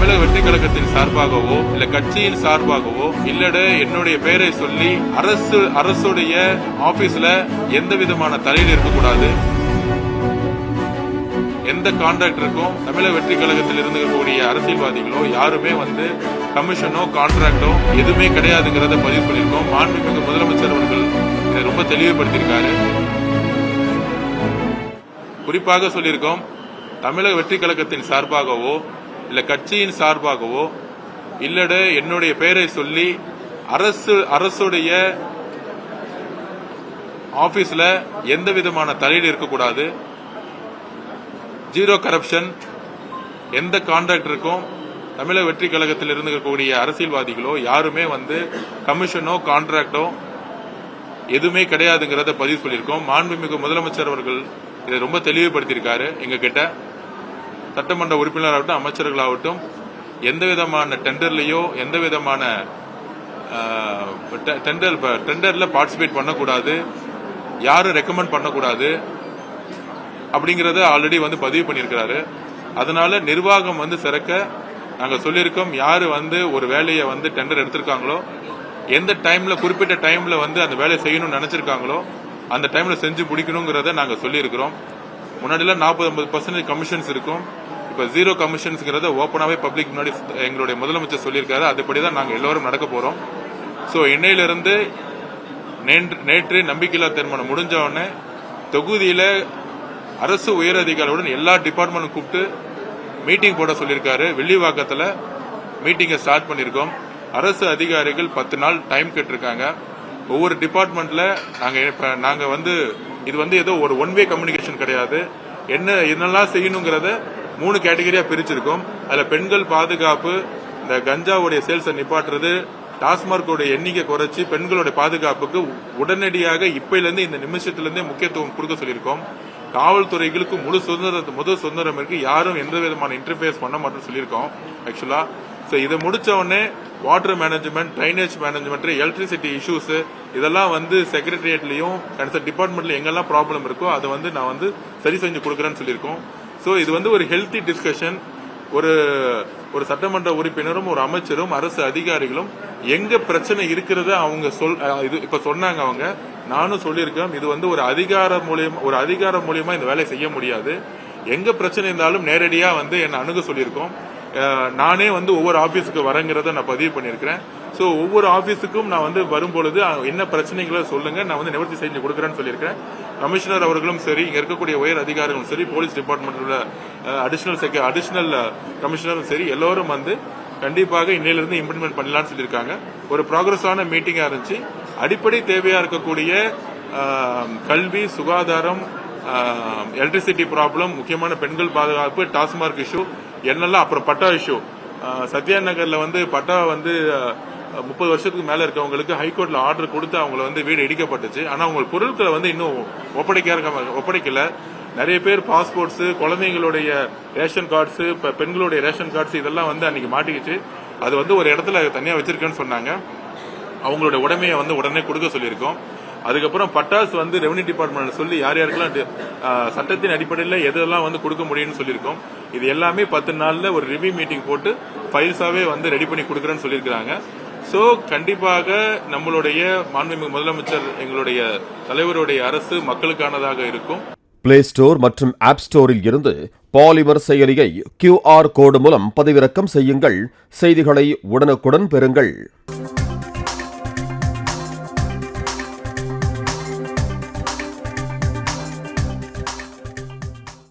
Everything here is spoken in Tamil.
தமிழக வெற்றி கழகத்தின் சார்பாகவோ இல்ல கட்சியின் சார்பாகவோ இல்லட என்னுடைய பெயரை சொல்லி அரசுடைய ஆபீஸ்ல எந்த விதமான தலையில் இருக்கக்கூடாது. எந்த கான்ட்ராக்டருக்கும் தமிழக வெற்றி கழகத்தில் இருக்கக்கூடிய அரசியல்வாதிகளோ யாருமே கமிஷனோ கான்ட்ராக்டோ எதுவுமே கிடையாதுங்கிறத பதிவு பண்ணியிருக்கோம். மாண்புமிகு முதலமைச்சர் அவர்கள் இதை ரொம்ப தெளிவுபடுத்தியிருக்காரு. குறிப்பாக சொல்லியிருக்கோம், தமிழக வெற்றி கழகத்தின் சார்பாகவோ இல்ல கட்சியின் சார்பாகவோ இல்லட என்னுடைய பெயரை சொல்லி அரசுடைய ஆபீஸ்ல எந்த விதமான தலையீடு இருக்கக்கூடாது. Zero corruption. எந்த கான்ட்ராக்டருக்கும் தமிழக வெற்றி கழகத்தில் இருக்கக்கூடிய அரசியல்வாதிகளோ யாருமே கமிஷனோ கான்ட்ராக்டோ எதுவுமே கிடையாதுங்கிறத பதிவு சொல்லியிருக்கோம். மாண்புமிகு முதலமைச்சர் அவர்கள் இதை ரொம்ப தெளிவுபடுத்தியிருக்காரு. எங்க கிட்ட சட்டமன்ற உறுப்பினராகட்டும் அமைச்சர்களாகட்டும் எந்த விதமான டெண்டர்லயோ எந்த விதமான டெண்டர்ல பார்ட்டிசிபேட் பண்ணக்கூடாது, யாரும் ரெக்கமெண்ட் பண்ணக்கூடாது அப்படிங்கறத ஆல்ரெடி பதிவு பண்ணியிருக்கிறாரு. அதனால நிர்வாகம் சிறக்க நாங்க சொல்லியிருக்கோம். யாரு ஒரு வேலையை டெண்டர் எடுத்திருக்காங்களோ எந்த டைம்ல குறிப்பிட்ட டைம்ல அந்த வேலையை செய்யணும்னு நினைச்சிருக்காங்களோ அந்த டைம்ல செஞ்சு முடிக்கணுங்கிறத நாங்க சொல்லியிருக்கிறோம். முன்னாடிலாம் 40-50% கமிஷன்ஸ் இருக்கும். இப்ப ஜீரோ கமிஷன்ஸ்ங்கிறத ஓப்பனாவே பப்ளிக் முன்னாடி எங்களுடைய முதலமைச்சர் சொல்லியிருக்காரு. அதுபடிதான் நாங்க எல்லாரும் நடக்க போறோம். சோ இன்னையிலிருந்து நேற்று நம்பிக்கையில்லா தீர்மானம் முடிஞ்ச உடனே தொகுதியில அரசு உயர் அதிகாரிகளுடன் எல்லா டிபார்ட்மெண்ட்டும் கூப்பிட்டு மீட்டிங் போட சொல்லியிருக்காரு. வெள்ளிவாக்கத்துல மீட்டிங்கை ஸ்டார்ட் பண்ணிருக்கோம். அரசு அதிகாரிகள் 10 நாள் டைம் கேட்டிருக்காங்க. ஒவ்வொரு டிபார்ட்மெண்ட்ல நாங்க இது ஏதோ ஒரு ஒன் வே கம்யூனிகேஷன் கிடையாது. என்னெல்லாம் செய்யணுங்கிறத 3 கேட்டகரியா பிரிச்சிருக்கோம். அதுல பெண்கள் பாதுகாப்பு, இந்த கஞ்சாவுடைய சேல்ஸை நிப்பாட்டுறது, டாஸ்மார்க்கோட எண்ணிக்கை குறைச்சி பெண்களுடைய பாதுகாப்புக்கு உடனடியாக இப்பையிலிருந்து இந்த நிமிஷத்திலிருந்தே முக்கியத்துவம் கொடுக்க சொல்லியிருக்கோம். காவல்துறைகளுக்கு முழு சுதந்திரம் இருக்கு. யாரும் எந்த விதமான இன்டர்ஃபேஸ் பண்ண மாட்டோம்னு சொல்லியிருக்கோம். ஆக்சுவலா இதை முடிச்ச உடனே water management, drainage management, electricity issues இதெல்லாம் செக்ரட்டரியேட்லயும் டிபார்ட்மெண்ட்ல எங்கெல்லாம் ப்ராப்ளம் இருக்கோ அதை நான் சரி செஞ்சு கொடுக்கறேன்னு சொல்லியிருக்கோம். சோ இது ஒரு ஹெல்த்தி டிஸ்கஷன். ஒரு சட்டமன்ற உறுப்பினரும் ஒரு அமைச்சரும் அரசு அதிகாரிகளும் எங்க பிரச்சனை இருக்கிறத அவங்க இப்ப சொன்னாங்க. அவங்க நானும் சொல்லியிருக்கேன். இது ஒரு அதிகாரம் மூலியமா இந்த வேலையை செய்ய முடியாது. எங்க பிரச்சனை இருந்தாலும் நேரடியா என்ன அணுக சொல்லியிருக்கோம். நானே ஒவ்வொரு ஆபீஸுக்கு வரங்கிறத நான் பதிவு பண்ணிருக்கிறேன். சோ ஒவ்வொரு ஆபீஸுக்கும் நான் வரும்பொழுது என்ன பிரச்சனைகளை சொல்லுங்க, நான் நிவர்த்தி செஞ்சு கொடுக்கறேன்னு சொல்லியிருக்கேன். கமிஷனர் அவர்களும் சரி, இங்க இருக்கக்கூடிய உயர் அதிகாரிகளும் சரி, போலீஸ் டிபார்ட்மெண்ட்ல அடிஷனல் கமிஷனரும் சரி, எல்லோரும் கண்டிப்பாக இன்னையிலிருந்து இம்ப்ளிமெண்ட் பண்ணலாம்னு சொல்லியிருக்காங்க. ஒரு ப்ராக்ரஸான மீட்டிங்கா இருந்துச்சு. அடிப்படை தேவையா இருக்கக்கூடிய கல்வி, சுகாதாரம், எலக்ட்ரிசிட்டி ப்ராப்ளம், முக்கியமான பெண்கள் பாதுகாப்பு, டாஸ்மார்க் இஷ்யூ என்னெல்லாம், அப்புறம் பட்டா இஷ்யூ. சத்யா நகர்ல பட்டா 30 வருஷத்துக்கு மேல இருக்கவங்களுக்கு ஹைகோர்ட்ல ஆர்டர் கொடுத்து அவங்களை வீடு இடிக்கப்பட்டுச்சு. ஆனா அவங்க பொருட்களை இன்னும் ஒப்படைக்கல. நிறைய பேர் பாஸ்போர்ட்ஸ், குழந்தைங்களுடைய ரேஷன் கார்ட்ஸ், பெண்களுடைய ரேஷன் கார்ட்ஸ் இதெல்லாம் அன்னைக்கு மாட்டிக்கிச்சு. அது ஒரு இடத்துல தனியா வச்சிருக்கேன்னு சொன்னாங்க. அவங்களுடைய உடைமையை உடனே கொடுக்க சொல்லியிருக்கோம். அதுக்கப்புறம் பட்டாஸ் ரெவன்யூ டிபார்ட்மெண்ட் சொல்லி யார் யாருக்கெல்லாம் சட்டத்தின் அடிப்படையில் எதெல்லாம் கொடுக்க முடியும்னு சொல்லியிருக்கோம். இது எல்லாமே 10 நாள்ல ஒரு ரிவ்யூ மீட்டிங் போட்டு ஃபைல்ஸாவே ரெடி பண்ணி கொடுக்கறேன்னு சொல்லியிருக்காங்க. சோ கண்டிப்பாக நம்மளுடைய மாண்புமிகு முதலமைச்சர், எங்களுடைய தலைவருடைய அரசு மக்களுக்கானதாக இருக்கும். பிளே ஸ்டோர் மற்றும் ஆப் ஸ்டோரில் இருந்து பாலிமர் செயலியை QR கோடு மூலம் பதிவிறக்கம் செய்யுங்கள். செய்திகளை உடனுக்குடன் பெறுங்கள்.